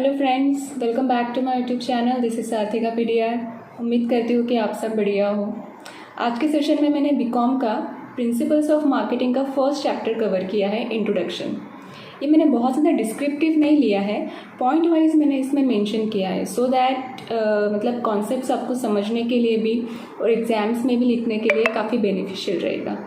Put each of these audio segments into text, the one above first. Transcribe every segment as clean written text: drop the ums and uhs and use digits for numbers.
Hello friends, welcome back to my YouTube channel. This is Sarthika PDR. उम्मीद करती हूँ कि आप सब बढ़िया हो। आज के सेशन में मैंने बीकॉम का प्रिंसिपल्स ऑफ मार्केटिंग का फर्स्ट चैप्टर कवर किया है, इंट्रोडक्शन। ये मैंने बहुत ज़्यादा डिस्क्रिप्टिव नहीं लिया है, पॉइंट वाइज मैंने इसमें मेंशन किया है सो दैट मतलब कॉन्सेप्ट्स आपको समझने के लिए भी और एग्जाम्स में भी लिखने के लिए काफ़ी बेनिफिशियल रहेगा।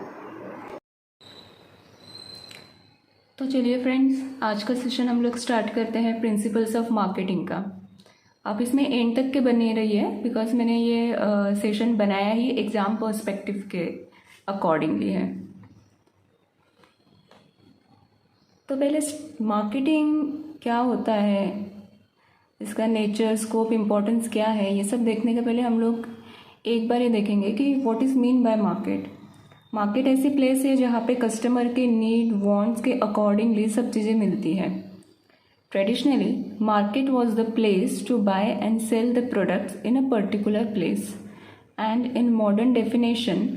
तो चलिए फ्रेंड्स, आज का सेशन हम लोग स्टार्ट करते हैं प्रिंसिपल्स ऑफ मार्केटिंग का। आप इसमें एंड तक के बने रहिए बिकॉज मैंने ये सेशन बनाया ही एग्ज़ाम पर्सपेक्टिव के अकॉर्डिंगली है। तो पहले मार्केटिंग क्या होता है, इसका नेचर, स्कोप, इम्पोर्टेंस क्या है, ये सब देखने के पहले हम लोग एक बार ये देखेंगे कि what is mean by market. Market ऐसी प्लेस है जहाँ पे कस्टमर के नीड वांट्स के अकॉर्डिंगली सब चीज़ें मिलती है। Traditionally market was the place to buy and sell the products in a particular place, and in modern definition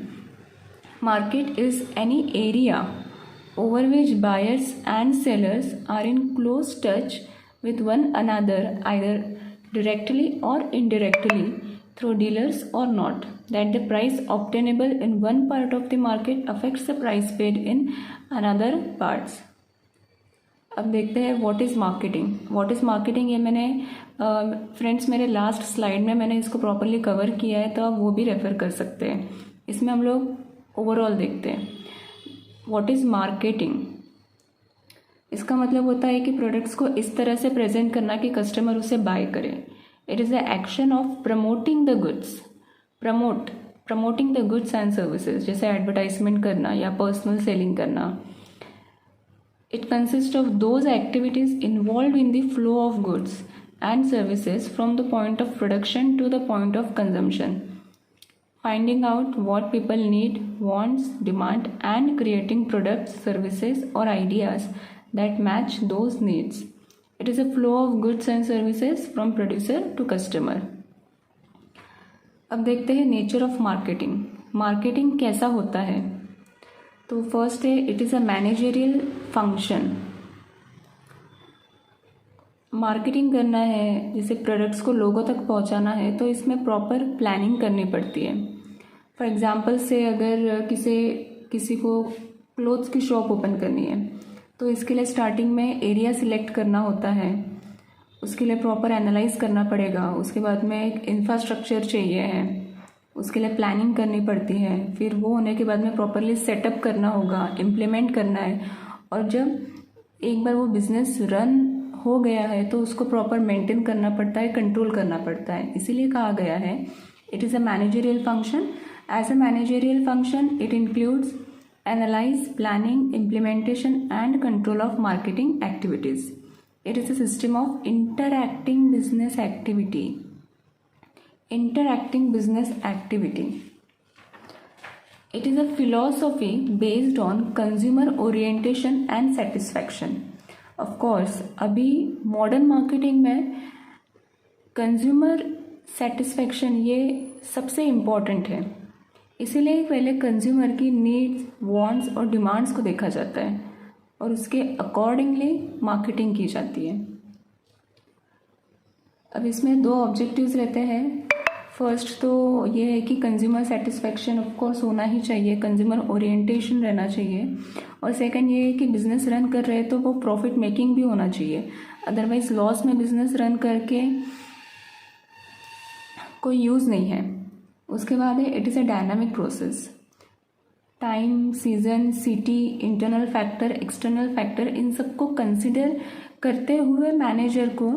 market is any area over which buyers and sellers are in close touch with one another, either directly or indirectly through dealers or not, that the price obtainable in one part of the market affects the price paid in another parts. अब देखते हैं what is marketing. What is marketing ये मैंने friends मेरे last slide में मैंने इसको properly cover किया है, तो आप वो भी रेफ़र कर सकते हैं। इसमें हम लोग ओवरऑल देखते हैं व्हाट इज़ मार्केटिंग। इसका मतलब होता है कि प्रोडक्ट्स को इस तरह से प्रेजेंट करना कि कस्टमर उसे बाय करे। It is the action of promoting the goods, promoting the goods and services, जैसे एडवर्टाइजमेंट करना या पर्सनल सेलिंग करना। It consist of those activities involve in the flow of goods and services from the point of production to the point of consumption, finding out what people need, wants, demand, and creating products, services, or ideas that match those needs. It is a flow of goods and services from producer to customer. अब देखते हैं nature of marketing. Marketing कैसा होता है? तो first है, it is a managerial function. Marketing करना है, जैसे प्रोडक्ट्स को लोगों तक पहुंचाना है, तो इसमें प्रॉपर प्लानिंग करनी पड़ती है। फॉर एग्जांपल से अगर किसी को क्लोथ्स की शॉप ओपन करनी है, तो इसके लिए स्टार्टिंग में एरिया सिलेक्ट करना होता है, उसके लिए प्रॉपर एनालाइज करना पड़ेगा। उसके बाद में एक इंफ्रास्ट्रक्चर चाहिए है, उसके लिए प्लानिंग करनी पड़ती है। फिर वो होने के बाद में प्रॉपरली सेटअप करना होगा, इम्प्लीमेंट करना है, और जब एक बार वो बिजनेस रन हो गया है तो उसको प्रॉपर मेंटेन करना पड़ता है, कंट्रोल करना पड़ता है। इसीलिए कहा गया है it is a managerial function. As a managerial function it includes analyse, planning, implementation and control of marketing activities. It is a system of interacting business activity. It is a philosophy based on consumer orientation and satisfaction. Of course, अभी modern marketing में consumer satisfaction ये सबसे important है। इसीलिए पहले consumer की needs, wants और demands को देखा जाता है और उसके अकॉर्डिंगली मार्केटिंग की जाती है। अब इसमें दो ऑब्जेक्टिव्स रहते हैं। फर्स्ट तो ये है कि कंज्यूमर सेटिस्फैक्शन ऑफ कोर्स होना ही चाहिए, कंज्यूमर ओरिएंटेशन रहना चाहिए, और सेकंड ये है कि बिजनेस रन कर रहे हैं तो वो प्रॉफिट मेकिंग भी होना चाहिए। अदरवाइज लॉस में बिजनेस रन करके कोई यूज़ नहीं है। उसके बाद है it is a dynamic process. Time, season, city, internal factor, external factor, इन सबको कंसिडर करते हुए मैनेजर को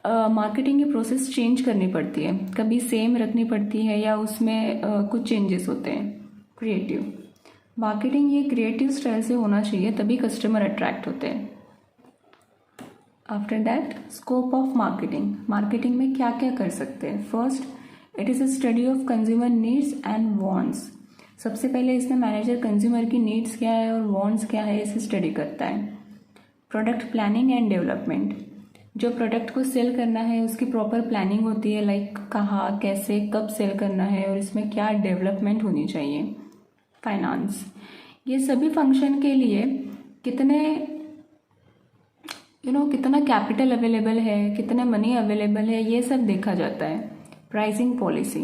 मार्केटिंग की प्रोसेस चेंज करनी पड़ती है। कभी सेम रखनी पड़ती है या उसमें कुछ चेंजेस होते हैं। क्रिएटिव मार्केटिंग ये क्रिएटिव स्टाइल से होना चाहिए, तभी कस्टमर अट्रैक्ट होते हैं। After that, scope of marketing. Marketing में क्या क्या कर सकते हैं? First, it is a study of consumer needs and wants. सबसे पहले इसमें मैनेजर कंज्यूमर की नीड्स क्या है और वांट्स क्या है इसे स्टडी करता है। Product planning and development. जो प्रोडक्ट को सेल करना है उसकी प्रॉपर प्लानिंग होती है, लाइक कहाँ, कैसे, कब सेल करना है और इसमें क्या डेवलपमेंट होनी चाहिए। फाइनेंस। ये सभी फंक्शन के लिए कितने कितना कैपिटल अवेलेबल है, कितना मनी अवेलेबल है, ये सब देखा जाता है। प्राइसिंग पॉलिसी,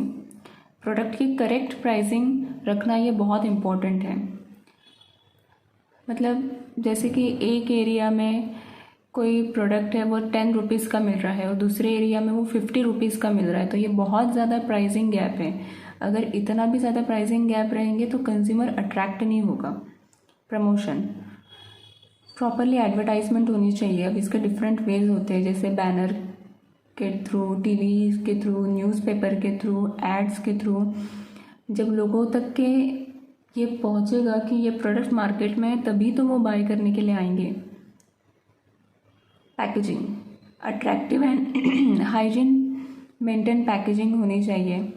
प्रोडक्ट की करेक्ट प्राइसिंग रखना ये बहुत इम्पोर्टेंट है। मतलब जैसे कि एक एरिया में कोई प्रोडक्ट है वो 10 रुपीज़ का मिल रहा है और दूसरे एरिया में वो 50 रुपीज़ का मिल रहा है, तो ये बहुत ज़्यादा प्राइसिंग गैप है। अगर इतना भी ज़्यादा प्राइसिंग गैप रहेंगे तो कंज्यूमर अट्रैक्ट नहीं होगा। प्रमोशन, प्रॉपरली एडवर्टाइजमेंट होनी चाहिए। अब इसके डिफरेंट वेज होते हैं, जैसे बैनर के थ्रू, टीवी के थ्रू, न्यूज़पेपर के थ्रू, एड्स के थ्रू। जब लोगों तक के ये पहुंचेगा कि ये प्रोडक्ट मार्केट में है तभी तो वो बाय करने के लिए आएंगे। Packaging, attractive and hygiene maintain packaging होनी चाहिए।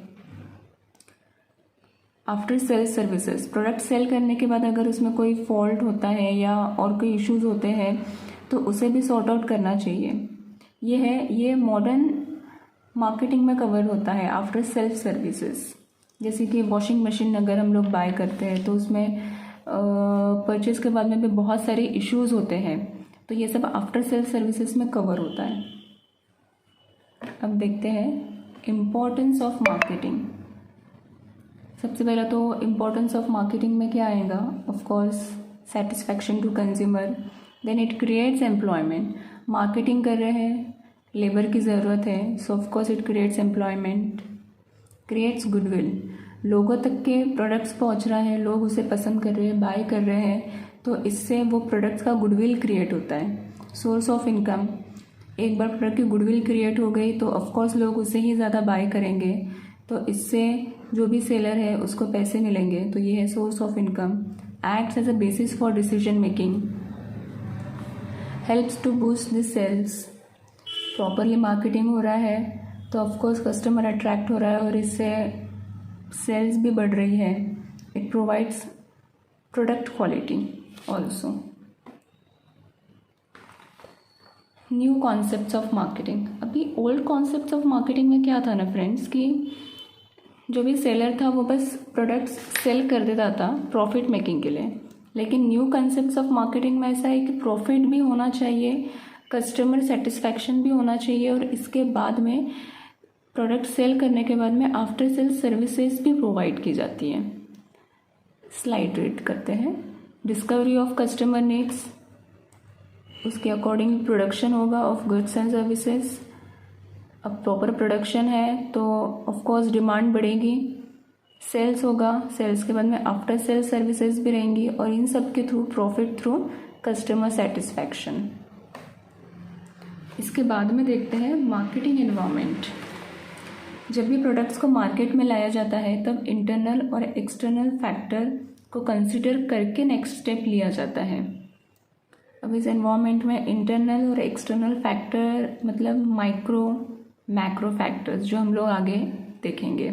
After sale services, product sale करने के बाद अगर उसमें कोई फॉल्ट होता है या और कोई इश्यूज होते हैं तो उसे भी सॉर्ट आउट करना चाहिए। ये मॉडर्न मार्केटिंग में कवर होता है आफ्टर सेल्फ सर्विसेज। जैसे कि वॉशिंग मशीन अगर हम लोग बाय करते हैं तो उसमें परचेज के बाद में भी बहुत सारे इश्यूज होते हैं, तो ये सब आफ्टर सेल्फ सर्विसेज में कवर होता है। अब देखते हैं इम्पोर्टेंस ऑफ मार्केटिंग। सबसे पहला तो इम्पोर्टेंस ऑफ मार्केटिंग में क्या आएगा? Of course satisfaction to consumer, then it creates employment. Marketing कर रहे हैं, लेबर की ज़रूरत है, so of course it creates employment. Creates goodwill, लोगों तक के प्रोडक्ट्स पहुंच रहा है, लोग उसे पसंद कर रहे हैं, बाय कर रहे हैं, तो इससे वो प्रोडक्ट्स का गुडविल क्रिएट होता है। सोर्स ऑफ इनकम, एक बार प्रोडक्ट की गुडविल क्रिएट हो गई तो ऑफकोर्स लोग उसे ही ज़्यादा बाय करेंगे, तो इससे जो भी सेलर है उसको पैसे मिलेंगे, तो ये है source of income. Acts as a basis for decision making, helps to boost the sales. Properly marketing हो रहा है तो ऑफकोर्स कस्टमर अट्रैक्ट हो रहा है और इससे सेल्स भी बढ़ रही है। It provides product quality also. New concepts of marketing, अभी ओल्ड कॉन्सेप्ट्स ऑफ मार्केटिंग में क्या था ना फ्रेंड्स, कि जो भी सेलर था वो बस प्रोडक्ट्स सेल कर देता था प्रॉफिट मेकिंग के लिए, लेकिन न्यू कॉन्सेप्ट्स ऑफ मार्केटिंग में ऐसा है कि प्रॉफिट भी होना चाहिए, कस्टमर सेटिस्फैक्शन भी होना चाहिए, और इसके बाद में प्रोडक्ट सेल करने के बाद में आफ्टर सेल सर्विसेज भी प्रोवाइड की जाती है। स्लाइड रीड करते हैं। डिस्कवरी ऑफ कस्टमर नीड्स, उसके अकॉर्डिंग प्रोडक्शन होगा ऑफ गुड्स एंड सर्विसेज। अब प्रॉपर प्रोडक्शन है तो ऑफकोर्स डिमांड बढ़ेगी, सेल्स होगा, सेल्स के बाद में आफ्टर सेल सर्विसेज भी रहेंगी, और इन सब के through profit through customer satisfaction. इसके बाद में देखते हैं मार्केटिंग एनवायरनमेंट। जब भी प्रोडक्ट्स को मार्केट में लाया जाता है तब इंटरनल और एक्सटर्नल फैक्टर को कंसिडर करके नेक्स्ट स्टेप लिया जाता है। अब इस एनवायरनमेंट में इंटरनल और एक्सटर्नल फैक्टर मतलब माइक्रो मैक्रो फैक्टर्स जो हम लोग आगे देखेंगे,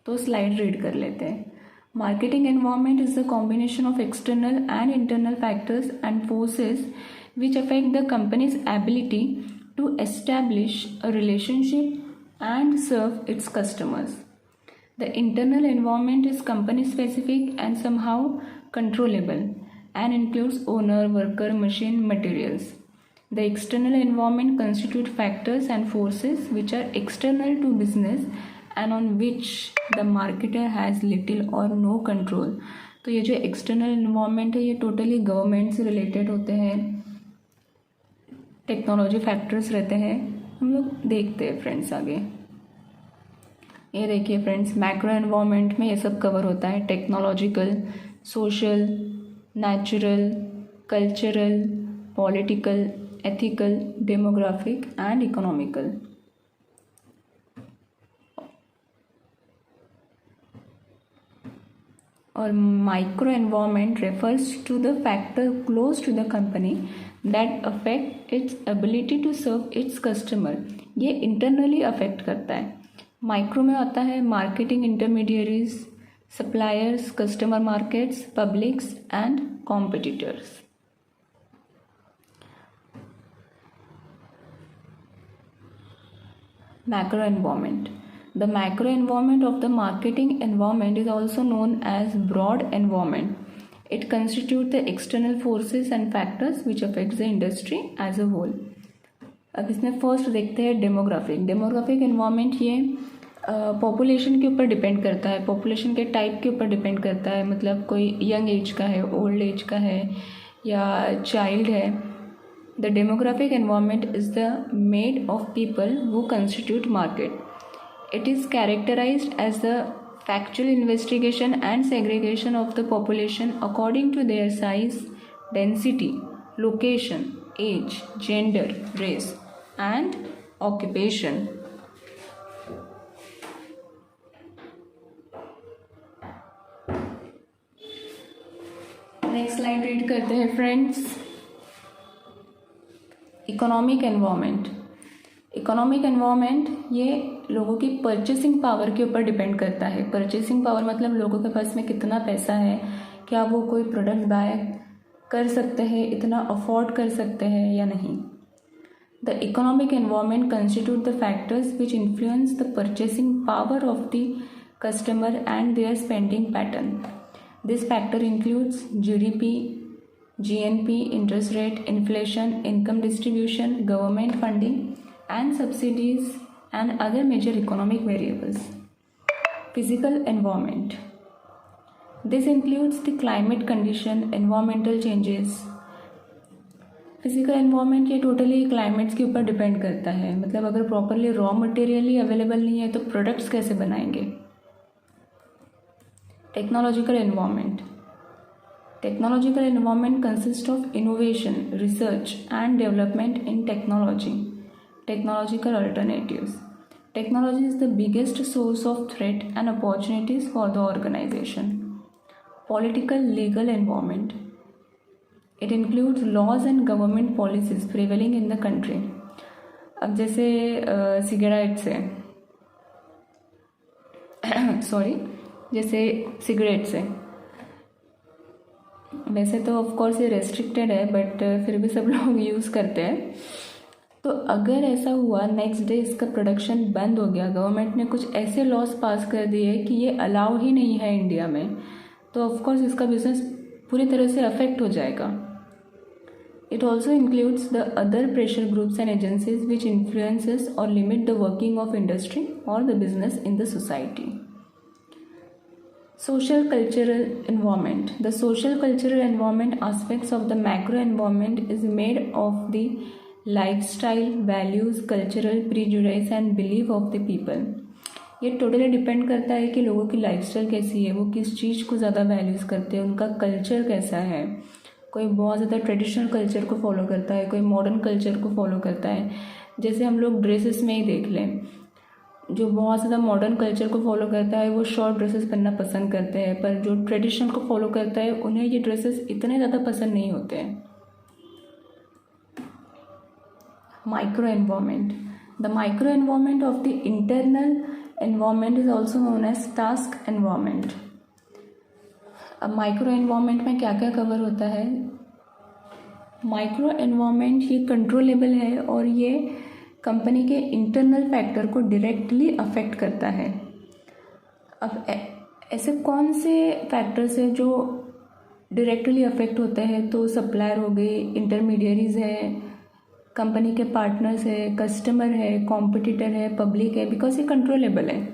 तो स्लाइड रीड कर लेते हैं। Marketing environment is the combination of external and internal factors and forces which affect the company's ability to establish a relationship and serve its customers. The internal environment is company specific and somehow controllable and includes owner, worker, machine, materials. The external environment constitute factors and forces which are external to business and on which the marketer has little or no control. तो ये जो external environment है ये totally government से related होते हैं, technology factors रहते हैं। हम लोग देखते हैं फ्रेंड्स आगे। ये देखिए फ्रेंड्स, मैक्रो एनवायरनमेंट में ये सब कवर होता है, technological, social, natural, cultural, political, ethical, demographic and economical. और micro environment refers to the factor close to the company that affect its ability to serve its customer. ये internally affect करता है। Micro में आता है marketing intermediaries, suppliers, customer markets, publics and competitors. Macro environment. The macro environment of the marketing environment is also known as broad environment. It constitutes the external forces and factors which affects the industry as a whole. अब इसमें first देखते हैं demographic environment. ये population के ऊपर depend करता है, population के टाइप के ऊपर डिपेंड करता है, मतलब कोई यंग एज का है, ओल्ड एज का है या चाइल्ड है। The demographic environment is the made of people who constitute market. It is characterised as the factual investigation and segregation of the population according to their size, density, location, age, gender, race, and occupation. Next slide read करते हैं friends. Economic environment. Economic environment ये लोगों की purchasing power के ऊपर depend करता है। Purchasing power मतलब लोगों के पास में कितना पैसा है, क्या वो कोई प्रोडक्ट बाय कर सकते हैं, इतना अफोर्ड कर सकते हैं या नहीं। The economic environment constitute the factors which influence the purchasing power of the customer and their spending pattern. This factor includes GDP, GNP, interest rate, inflation, income distribution, government funding, and subsidies, and other major economic variables. Physical environment. This includes the climate condition, environmental changes. Physical environment ये totally climates के ऊपर depend करता है, मतलब अगर properly raw material ही available नहीं है तो प्रोडक्ट्स कैसे बनाएंगे। Technological environment. Technological environment consists of innovation, research, and development in technology. Technological alternatives. Technology is the biggest source of threat and opportunities for the organization. Political legal environment. It includes laws and government policies prevailing in the country. अब जैसे cigarettes है जैसे cigarettes है, वैसे तो of course ये restricted है but फिर भी सब लोग यूज़ करते हैं। तो अगर ऐसा हुआ नेक्स्ट डे इसका प्रोडक्शन बंद हो गया, गवर्नमेंट ने कुछ ऐसे लॉज पास कर दिए कि ये अलाउ ही नहीं है इंडिया में, तो ऑफ कोर्स इसका बिजनेस पूरी तरह से अफेक्ट हो जाएगा। It also includes the other pressure groups and agencies which influences or limit the working of industry or the business in the society. Social cultural environment. The social cultural environment aspects of the macro environment is made of the lifestyle, values, cultural prejudice and belief of the people. ये totally depend करता है कि लोगों की lifestyle कैसी है, वो किस चीज़ को ज़्यादा वैल्यूज़ करते हैं, उनका कल्चर कैसा है। कोई बहुत ज़्यादा ट्रेडिशनल कल्चर को फॉलो करता है, कोई मॉडर्न कल्चर को फॉलो करता है। जैसे हम लोग ड्रेसेस में ही देख लें, जो बहुत ज़्यादा मॉडर्न कल्चर को फॉलो करता है वो शॉर्ट ड्रेसेस पहनना पसंद करते हैं, पर जो ट्रेडिशनल को फॉलो करता है उन्हें ये ड्रेसेस इतने ज़्यादा पसंद नहीं होते हैं। Micro environment. The micro environment of the internal environment is also known as task environment. अब माइक्रो एनवायरनमेंट में क्या क्या कवर होता है। माइक्रो एनवायरनमेंट ये कंट्रोलेबल है और ये कंपनी के इंटरनल फैक्टर को डायरेक्टली अफेक्ट करता है। अब ऐसे कौन से फैक्टर्स हैं जो डायरेक्टली अफेक्ट होते हैं, तो सप्लायर हो गए, इंटरमीडियरीज है, कंपनी के पार्टनर्स है, कस्टमर है, कॉम्पिटिटर है, पब्लिक है, बिकॉज ये कंट्रोलेबल है।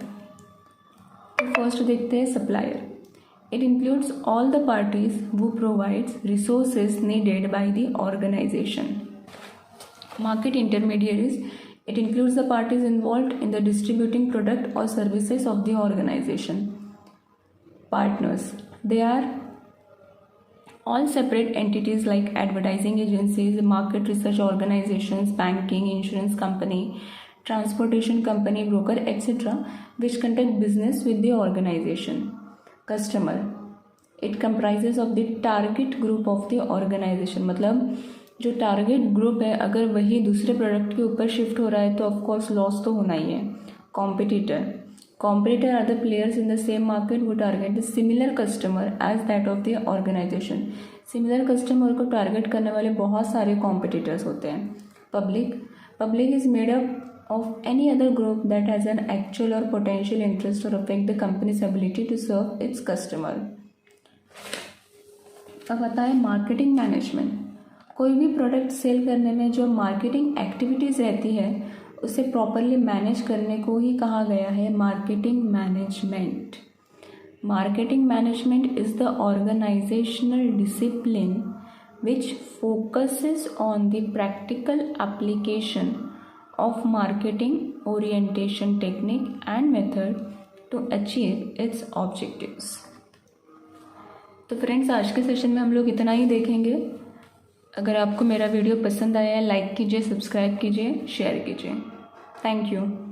तो फर्स्ट देखते हैं supplier. It includes all the parties who provides resources needed by the organisation. Market intermediaries. It includes the parties involved in the distributing product or services of the organization. Partners. They are all separate entities like advertising agencies, market research organizations, banking, insurance company, transportation company, broker, etc., which conduct business with the organization. Customer. It comprises of the target group of the organization. मतलब जो target group है अगर वही दूसरे product के ऊपर shift हो रहा है तो ऑफकोर्स लॉस तो होना ही है। Competitor are the players in the same market वो target the similar customer as that of the organization. Similar customer को टारगेट करने वाले बहुत सारे कॉम्पिटिटर्स होते हैं। Public is made up of any other group that has an actual or potential interest or affect the company's ability to serve its customer. अब आता है मार्केटिंग मैनेजमेंट। कोई भी प्रोडक्ट सेल करने में जो मार्केटिंग एक्टिविटीज़ रहती है उसे प्रॉपरली मैनेज करने को ही कहा गया है marketing management. Marketing management is the organizational discipline which focuses on the practical application of marketing orientation technique and method to achieve its objectives। तो फ्रेंड्स, आज के सेशन में हम लोग इतना ही देखेंगे। अगर आपको मेरा वीडियो पसंद आया है, लाइक कीजिए, सब्सक्राइब कीजिए, शेयर कीजिए। Thank you.